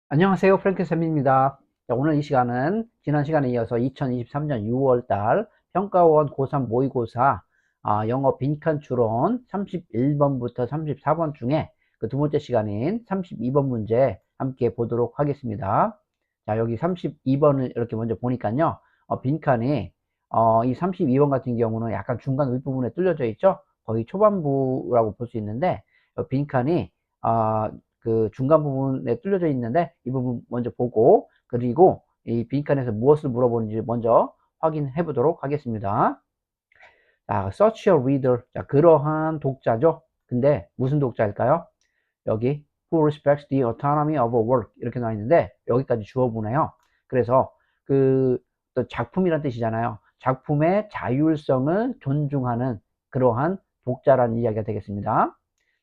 안녕하세요. 프랭크쌤입니다. 오늘 이 시간은 지난 시간에 이어서 2023년 6월달 평가원 고3 모의고사 영어 빈칸 추론 31번부터 34번 중에 그 두 번째 시간인 32번 문제 함께 보도록 하겠습니다. 자, 여기 32번을 이렇게 먼저 보니까요. 빈칸이 이 32번 같은 경우는 약간 중간 윗부분에 뚫려져 있죠. 거의 초반부라고 볼 수 있는데 빈칸이 그 중간 부분에 뚫려져 있는데 이 부분 먼저 보고, 그리고 이 빈칸에서 무엇을 물어보는지 먼저 확인해 보도록 하겠습니다. 자, search a reader. 자, 그러한 독자죠. 근데 무슨 독자일까요? 여기 who respects the autonomy of work 이렇게 나와 있는데 여기까지 주어보네요. 그래서 그 또 작품이란 뜻이잖아요. 작품의 자율성을 존중하는 그러한 독자라는 이야기가 되겠습니다.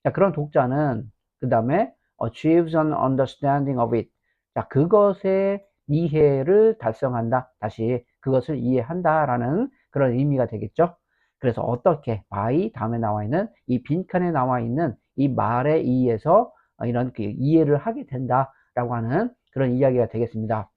자, 그런 독자는 그 다음에 achieves an understanding of it. 자, 그것의 이해를 달성한다. 다시 그것을 이해한다라는 그런 의미가 되겠죠. 그래서 어떻게 by 다음에 나와 있는 이 빈칸에 나와 있는 이 말에 의해서 이런 그 이해를 하게 된다라고 하는 그런 이야기가 되겠습니다.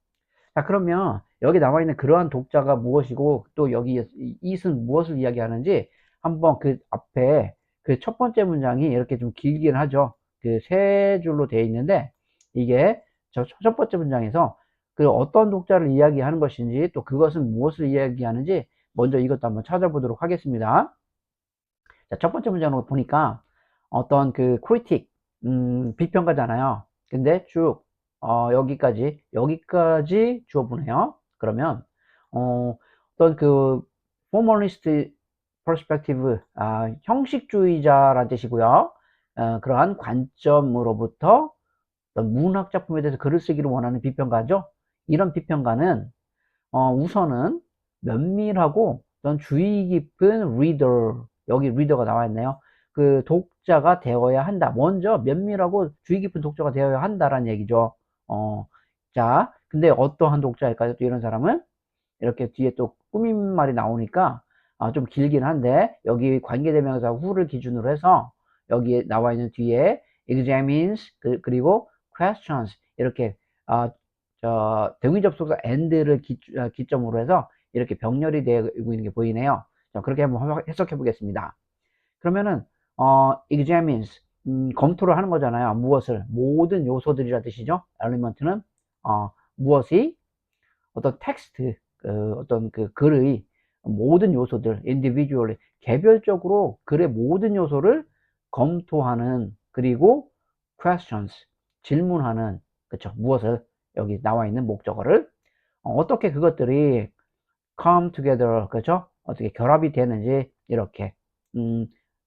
자, 그러면 여기 나와 있는 그러한 독자가 무엇이고 또 여기 it은 무엇을 이야기하는지 한번 그 앞에 그 첫 번째 문장이 이렇게 좀 길긴 하죠. 그 세 줄로 되어 있는데 이게 저 첫 번째 문장에서 그 어떤 독자를 이야기하는 것인지 또 그것은 무엇을 이야기하는지 먼저 이것도 한번 찾아보도록 하겠습니다. 자, 첫 번째 문장으로 보니까 어떤 그 크리틱, 비평가잖아요. 근데 쭉 여기까지 주어보네요. 그러면 어떤 그 포멀리스트 퍼스펙티브, 형식주의자라는 뜻이고요. 그러한 관점으로부터 어떤 문학 작품에 대해서 글을 쓰기를 원하는 비평가죠. 이런 비평가는 우선은 면밀하고 어떤 주의 깊은 리더, 여기 리더가 나와 있네요. 그 독자가 되어야 한다. 먼저 면밀하고 주의 깊은 독자가 되어야 한다라는 얘기죠. 자, 근데 어떠한 독자일까요? 또 이런 사람은 이렇게 뒤에 또 꾸민 말이 나오니까 좀 길긴 한데 여기 관계대명사 who를 기준으로 해서 여기에 나와 있는 뒤에 examines 그리고 questions 이렇게 아, 대위 접속사 and를 기점으로 해서 이렇게 병렬이 되고 있는 게 보이네요. 자, 그렇게 한번 해석해 보겠습니다. 그러면은 examines 검토를 하는 거잖아요. 무엇을 모든 요소들이라 뜻이죠. element는 무엇이 어떤 텍스트 어떤 그 글의 모든 요소들 individually 개별적으로 글의 모든 요소를 검토하는, 그리고 questions 질문하는, 그쵸, 무엇을 여기 나와 있는 목적어를 어떻게 그것들이 come together, 그죠, 어떻게 결합이 되는지 이렇게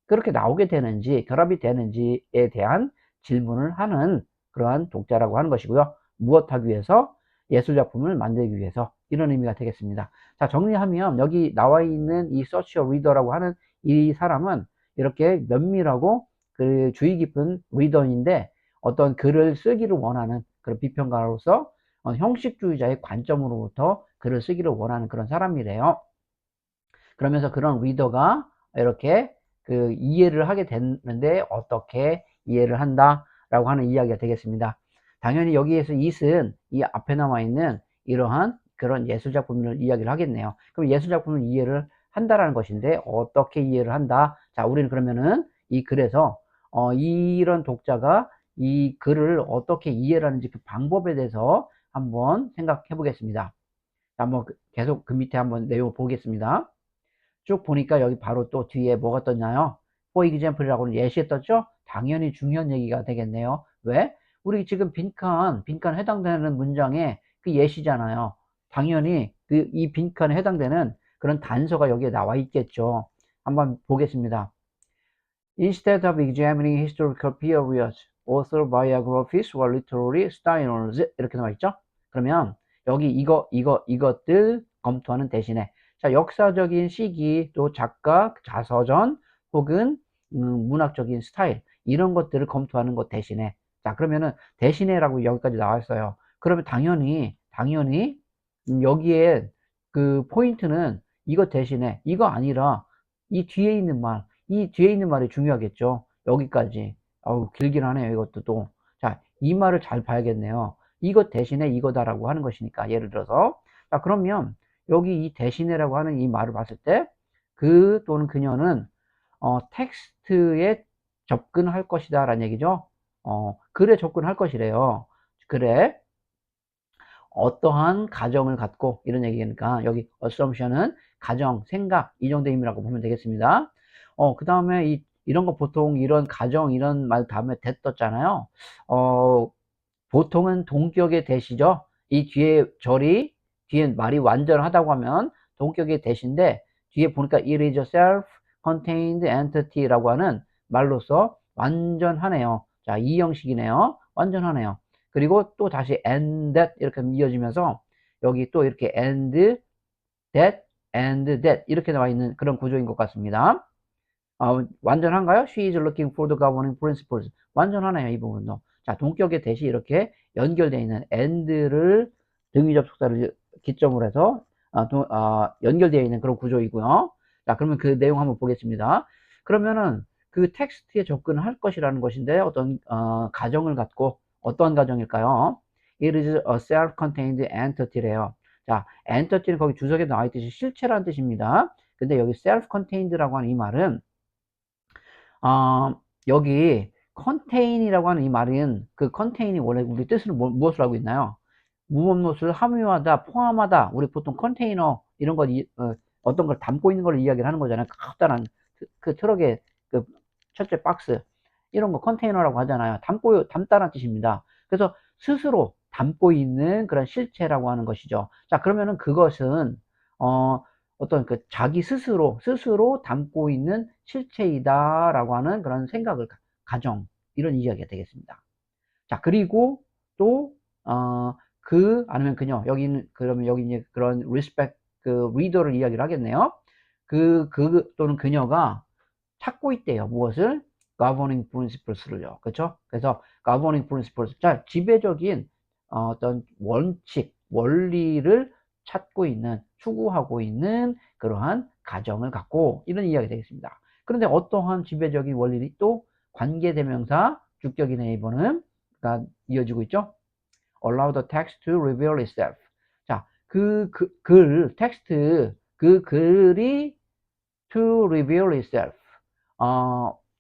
그렇게 나오게 되는지 결합이 되는지에 대한 질문을 하는 그러한 독자라고 하는 것이고요. 무엇 하기 위해서? 예술작품을 만들기 위해서, 이런 의미가 되겠습니다. 자, 정리하면 여기 나와 있는 이 search a reader라고 하는 이 사람은 이렇게 면밀하고 그 주의 깊은 리더인데 어떤 글을 쓰기를 원하는 그런 비평가로서 형식주의자의 관점으로부터 글을 쓰기를 원하는 그런 사람이래요. 그러면서 그런 리더가 이렇게 그 이해를 하게 됐는데 어떻게 이해를 한다라고 하는 이야기가 되겠습니다. 당연히 여기에서 it은 이 앞에 나와 있는 이러한 그런 예술작품을 이야기를 하겠네요. 그럼 예술작품을 이해를 한다라는 것인데 어떻게 이해를 한다? 자, 우리는 그러면은 이 글에서 이런 독자가 이 글을 어떻게 이해를 하는지 그 방법에 대해서 한번 생각해 보겠습니다. 한번 계속 그 밑에 한번 내용 보겠습니다. 쭉 보니까 여기 바로 또 뒤에 뭐가 떴나요? For example이라고는 예시에 떴죠? 당연히 중요한 얘기가 되겠네요. 왜? 우리 지금 빈칸 해당되는 문장에 그 예시잖아요. 당연히 이 빈칸에 해당되는 그런 단서가 여기에 나와 있겠죠. 한번 보겠습니다. Instead of examining historical periods, author biographies or literary styles 이렇게 나와 있죠. 그러면 여기 이것들 검토하는 대신에 자, 역사적인 시기, 또 작가, 자서전, 혹은 문학적인 스타일 이런 것들을 검토하는 것 대신에, 자, 그러면은 대신에라고 여기까지 나왔어요. 그러면 당연히 여기에 그 포인트는 이것 대신에, 이거 아니라 이 뒤에 있는 말이 중요하겠죠. 여기까지. 길긴 하네요, 이것도 또. 자, 이 말을 잘 봐야겠네요. 이것 대신에 이거다라고 하는 것이니까, 예를 들어서. 자, 그러면 여기 이 대신에라고 하는 이 말을 봤을 때 그 또는 그녀는 텍스트에 접근할 것이다 라는 얘기죠. 글에 접근할 것이래요. 글에 어떠한 가정을 갖고, 이런 얘기니까 여기 assumption은 가정, 생각, 이 정도 의미라고 보면 되겠습니다. 그 다음에 이런 거 보통 이런 가정, 이런 말 다음에 that 떴잖아요. 보통은 동격의 대시죠. 이 뒤에 절이, 뒤에 말이 완전하다고 하면 동격의 대시인데, 뒤에 보니까 it is a self-contained entity라고 하는 말로서 완전하네요. 자, 이 형식이네요. 완전하네요. 그리고 또 다시 and that 이렇게 이어지면서 여기 또 이렇게 and that 이렇게 나와 있는 그런 구조인 것 같습니다. 완전한가요? She is looking for the governing principles. 완전하네요, 이 부분도. 자, 동격의 대시 이렇게 연결되어 있는 and를 등위 접속사를 기점으로 해서 연결되어 있는 그런 구조이고요. 자, 그러면 그 내용 한번 보겠습니다. 그러면은 그 텍스트에 접근할 것이라는 것인데 어떤 가정을 갖고, 어떠한 가정일까요? It is a self-contained entity래요. 자, entity는 거기 주석에 나와 있듯이 실체라는 뜻입니다. 근데 여기 self-contained라고 하는 이 말은 여기 contain이라고 하는 이 말은 그 contain이 원래 우리 뜻은 무엇을 하고 있나요? 무엇을 함유하다, 포함하다. 우리 보통 컨테이너 이런 걸 어떤 걸 담고 있는 걸 이야기를 하는 거잖아요. 커다란 그 트럭의 그 첫째 박스 이런 거 컨테이너라고 하잖아요. 담다라는 뜻입니다. 그래서 스스로 담고 있는 그런 실체라고 하는 것이죠. 자, 그러면은 그것은 어떤 그 자기 스스로 담고 있는 실체이다라고 하는 그런 생각을 가정, 이런 이야기가 되겠습니다. 자, 그리고 또 아니면 그녀, 여기는 그러면 여기 이제 그런 respect 그 리더를 이야기를 하겠네요. 또는 그녀가 찾고 있대요. 무엇을? governing principles를요. 그렇죠? 그래서 governing principles, 자, 지배적인 어떤 원칙, 원리를 찾고 있는, 추구하고 있는 그러한 가정을 갖고, 이런 이야기 되겠습니다. 그런데 어떠한 지배적인 원리를 또 관계대명사 주격인 A번은 이어지고 있죠. allow the text to reveal itself. 자, 텍스트, 그 글이 to reveal itself.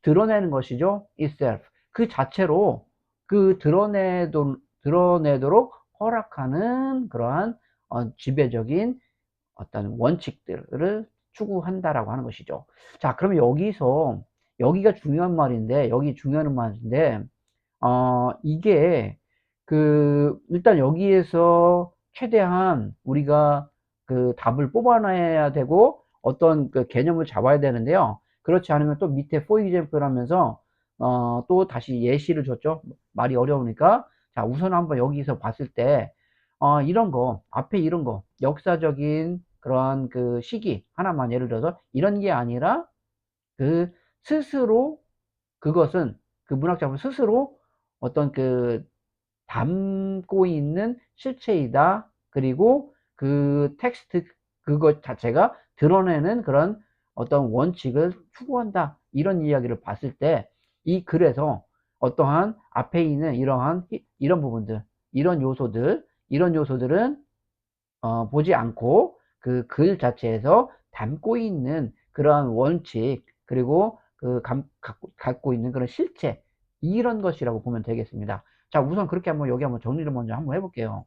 드러내는 것이죠. itself. 그 자체로 드러내도록 허락하는 그러한 지배적인 어떤 원칙들을 추구한다라고 하는 것이죠. 자, 그러면 여기가 중요한 말인데, 여기 중요한 말인데, 이게 일단 여기에서 최대한 우리가 그 답을 뽑아내야 되고 어떤 그 개념을 잡아야 되는데요. 그렇지 않으면 또 밑에 for example 하면서 또 다시 예시를 줬죠. 말이 어려우니까. 자, 우선 한번 여기서 봤을 때 이런 거, 앞에 이런 거, 역사적인 그러한 그 시기 하나만 예를 들어서 이런 게 아니라 그 스스로, 그것은 그 문학작품 스스로 어떤 그 담고 있는 실체이다. 그리고 그 텍스트 그것 자체가 드러내는 그런 어떤 원칙을 추구한다. 이런 이야기를 봤을 때 이 글에서 어떠한 앞에 있는 이런 부분들, 이런 요소들은 보지 않고 그 글 자체에서 담고 있는 그러한 원칙, 그리고 갖고 있는 그런 실체, 이런 것이라고 보면 되겠습니다. 자, 우선 그렇게 여기 한번 정리를 먼저 한번 해볼게요.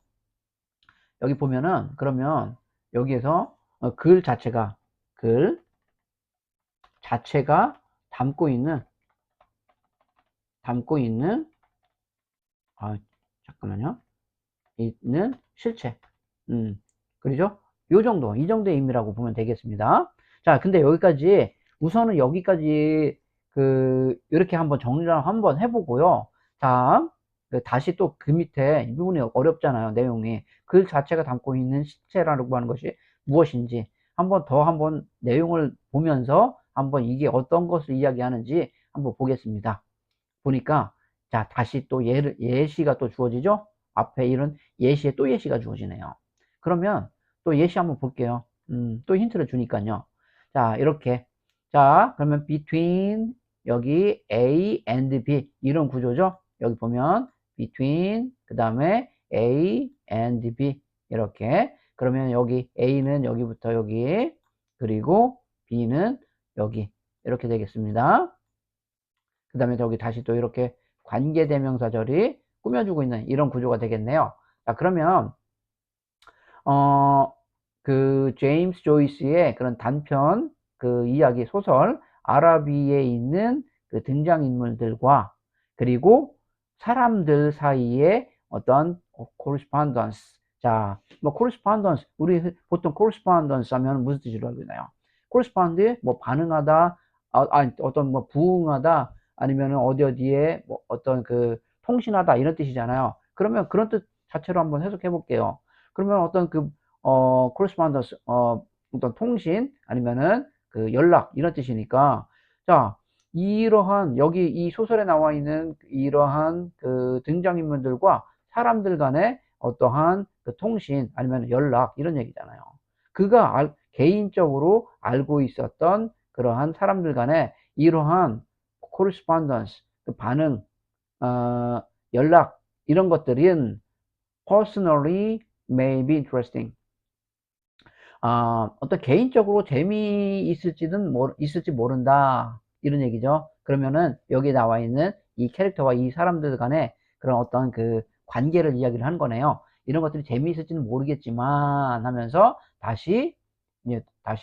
여기 보면은, 그러면 여기에서 글 자체가 담고 있는, 잠깐만요. 있는 실체. 그러죠? 이 정도의 의미라고 보면 되겠습니다. 자, 근데 우선은 여기까지 이렇게 한번 정리를 한번 해보고요. 자, 다시 또 그 밑에 이 부분이 어렵잖아요. 내용이. 글 자체가 담고 있는 실체라고 하는 것이 무엇인지 한번 내용을 보면서 한번 이게 어떤 것을 이야기하는지 한번 보겠습니다. 보니까, 자, 다시 또 예시가 또 주어지죠? 앞에 이런 예시에 또 예시가 주어지네요. 그러면 또 예시 한번 볼게요. 또 힌트를 주니까요. 자, 이렇게. 자, 그러면 between, 여기 A and B, 이런 구조죠? 여기 보면 between, 그 다음에 A and B 이렇게. 그러면 여기 A는 여기부터 여기, 그리고 B는 여기 이렇게 되겠습니다. 그 다음에 저기 다시 또 이렇게 관계대명사절이 꾸며주고 있는 이런 구조가 되겠네요. 자, 그러면 그 제임스 조이스의 그런 단편 그 이야기 소설 아라비에 있는 그 등장인물들과 그리고 사람들 사이에 어떤 correspondence. 자, 뭐 correspondence, 우리 보통 correspondence 하면 무슨 뜻으로 알고 있나요? correspond, 뭐 반응하다, 아니 어떤 뭐 부응하다, 아니면은 어디 어디에 뭐 어떤 그 통신하다 이런 뜻이잖아요. 그러면 그런 뜻 자체로 한번 해석해 볼게요. 그러면 어떤 그 correspondence, 어떤 통신 아니면은 그 연락 이런 뜻이니까, 자, 이러한 여기 이 소설에 나와 있는 이러한 그 등장인물들과 사람들 간의 어떠한 그 통신 아니면 연락 이런 얘기잖아요. 그가 개인적으로 알고 있었던 그러한 사람들 간의 이러한 correspondence, 그 반응, 연락 이런 것들은 personally may be interesting. 어떤 개인적으로 있을지 모른다. 이런 얘기죠. 그러면은 여기 나와 있는 이 캐릭터와 이 사람들 간의 그런 어떤 그 관계를 이야기를 하는 거네요. 이런 것들이 재미있을지는 모르겠지만 하면서 다시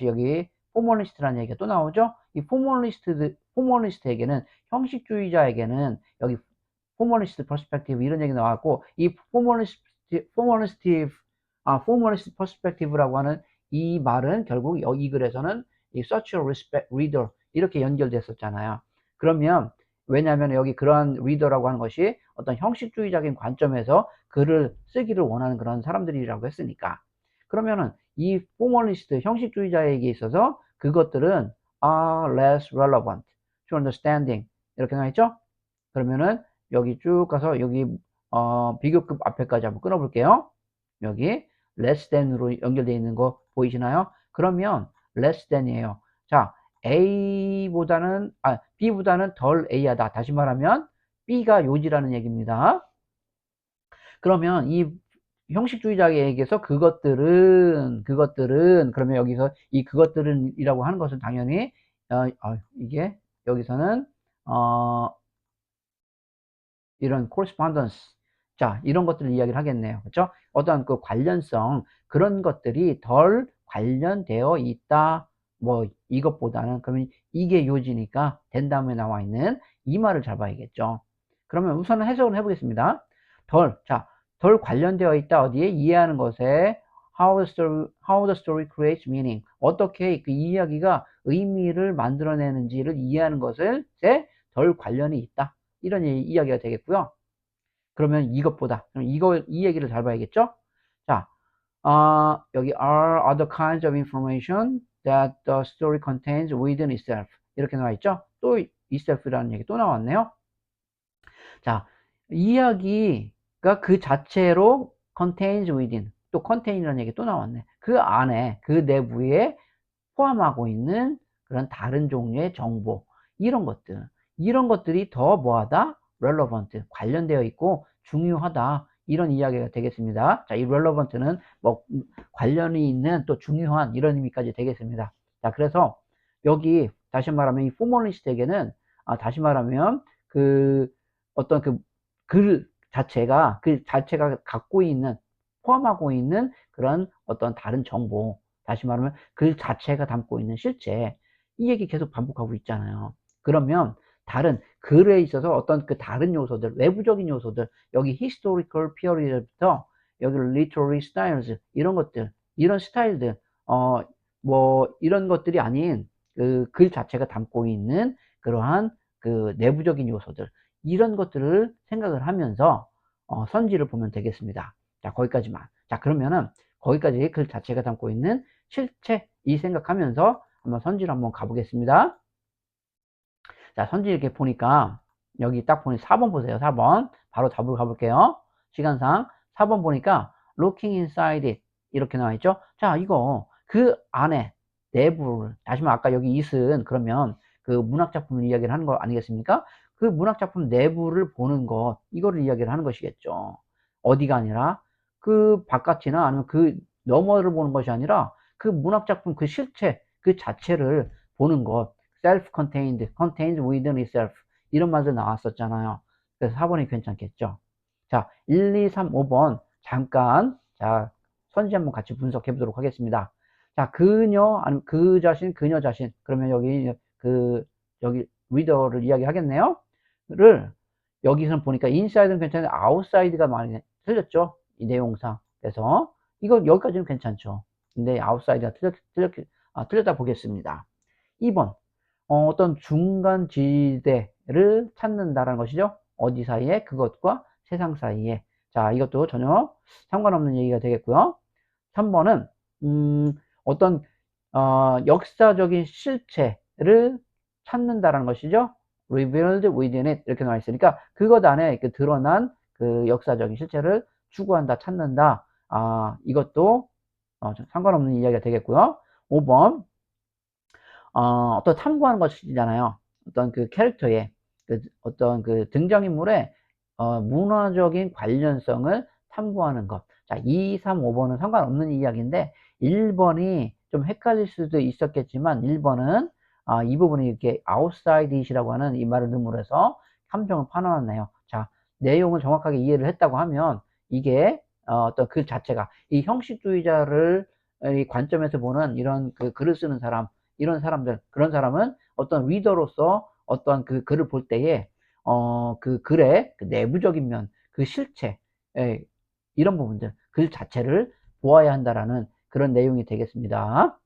여기 포멀리스트라는 얘기가 또 나오죠. 이 포멀리스트에게는 형식주의자에게는 여기 포멀리스트 퍼스펙티브 이런 얘기 나왔고, 이 포멀리스트 퍼스펙티브라고 하는 이 말은 결국 이 글에서는 이 such a respect reader 이렇게 연결됐었잖아요. 그러면 왜냐하면 여기 그러한 리더라고 하는 것이 어떤 형식주의적인 관점에서 글을 쓰기를 원하는 그런 사람들이라고 했으니까, 그러면은 이 포멀리스트 형식주의자에게 있어서 그것들은 are less relevant to understanding 이렇게 나와있죠. 그러면은 여기 쭉 가서 여기 비교급 앞에까지 한번 끊어 볼게요. 여기 less than으로 연결되어 있는 거 보이시나요? 그러면 less than이에요. 자, B보다는 덜 A하다. 다시 말하면 B가 요지라는 얘기입니다. 그러면 이 형식주의자에게서 그것들은 그러면 여기서 이 그것들은 이라고 하는 것은 당연히 이게 여기서는 이런 correspondence, 자, 이런 것들을 이야기를 하겠네요. 그렇죠? 어떤 그 관련성, 그런 것들이 덜 관련되어 있다. 뭐 이것보다는, 그러면 이게 요지니까 된 다음에 나와 있는 이 말을 잡아야겠죠. 그러면 우선은 해석을 해보겠습니다. 덜 관련되어 있다. 어디에? 이해하는 것에 how the story creates meaning. 어떻게 그 이야기가 의미를 만들어내는지를 이해하는 것을 덜 관련이 있다. 이런 이야기가 되겠고요. 그러면 이 얘기를 잘 봐야겠죠? 자, 여기 are other kinds of information that the story contains within itself. 이렇게 나와 있죠? 또 itself라는 얘기 또 나왔네요. 자, 이야기가 그 자체로 contains within, 또 contain이라는 얘기 또 나왔네. 그 안에, 그 내부에 포함하고 있는 그런 다른 종류의 정보, 이런 것들이 더 뭐하다? relevant, 관련되어 있고 중요하다. 이런 이야기가 되겠습니다. 자, 이 relevant는 뭐 관련이 있는 또 중요한 이런 의미까지 되겠습니다. 자, 그래서 여기 다시 말하면 이 포멀리스트에게는 다시 말하면 그 어떤 그 글 자체가 갖고 있는, 포함하고 있는 그런 어떤 다른 정보, 다시 말하면 글 자체가 담고 있는 실체, 이 얘기 계속 반복하고 있잖아요. 그러면 다른 글에 있어서 어떤 그 다른 요소들, 외부적인 요소들, 여기 historical period부터 여기 literary styles 이런 것들, 이런 스타일들, 뭐 이런 것들이 아닌 그 글 자체가 담고 있는 그러한 그 내부적인 요소들, 이런 것들을 생각을 하면서 선지를 보면 되겠습니다. 자, 거기까지만. 자, 그러면은 거기까지 글 자체가 담고 있는 실체 이 생각하면서 한번 선지를 한번 가보겠습니다. 자, 선지 이렇게 보니까 여기 딱 보니 4번 보세요. 4번 바로 답으로 가볼게요. 시간상 4번 보니까 looking inside it 이렇게 나와 있죠. 자, 이거 그 안에 내부를, 다시 말하면 아까 여기 it은 그러면 그 문학작품을 이야기를 하는 거 아니겠습니까? 그 문학작품 내부를 보는 것, 이거를 이야기를 하는 것이겠죠. 어디가 아니라 그 바깥이나 아니면 그 너머를 보는 것이 아니라 그 문학작품 그 실체 그 자체를 보는 것. self-contained, contained within itself 이런 말도 나왔었잖아요. 그래서 4번이 괜찮겠죠. 자, 1, 2, 3, 5번 잠깐 자 선지 한번 같이 분석해 보도록 하겠습니다. 자, 그녀 아니면 그 자신, 그녀 자신. 그러면 여기 리더를 이야기하겠네요. 를 여기서는 보니까 인사이드는 괜찮은데 아웃사이드가 많이 틀렸죠. 이 내용상. 그래서 이거 여기까지는 괜찮죠. 근데 아웃사이드가 틀렸다 보겠습니다. 2번 어떤 중간 지대를 찾는다라는 것이죠. 어디 사이에? 그것과 세상 사이에. 자, 이것도 전혀 상관없는 얘기가 되겠고요. 3번은 어떤 역사적인 실체를 찾는다라는 것이죠. revealed within it 이렇게 나와 있으니까 그것 안에 그 드러난 그 역사적인 실체를 추구한다, 찾는다. 이것도 상관없는 이야기가 되겠고요. 5번 어떤 탐구하는 것이잖아요. 어떤 그 캐릭터의 어떤 그 등장인물의 문화적인 관련성을 탐구하는 것. 자, 2, 3, 5번은 상관없는 이야기인데 1번이 좀 헷갈릴 수도 있었겠지만 1번은 이 부분이 이렇게 outside it이라고 하는 이 말을 능물해서 함정을 파놓았네요. 자, 내용을 정확하게 이해를 했다고 하면 이게 어떤 그 자체가 이 형식주의자를 이 관점에서 보는 이런 그 글을 쓰는 사람 이런 사람들, 그런 사람은 어떤 리더로서 어떤 그 글을 볼 때에, 그 글의 그 내부적인 면, 그 실체, 이런 부분들, 글 자체를 보아야 한다라는 그런 내용이 되겠습니다.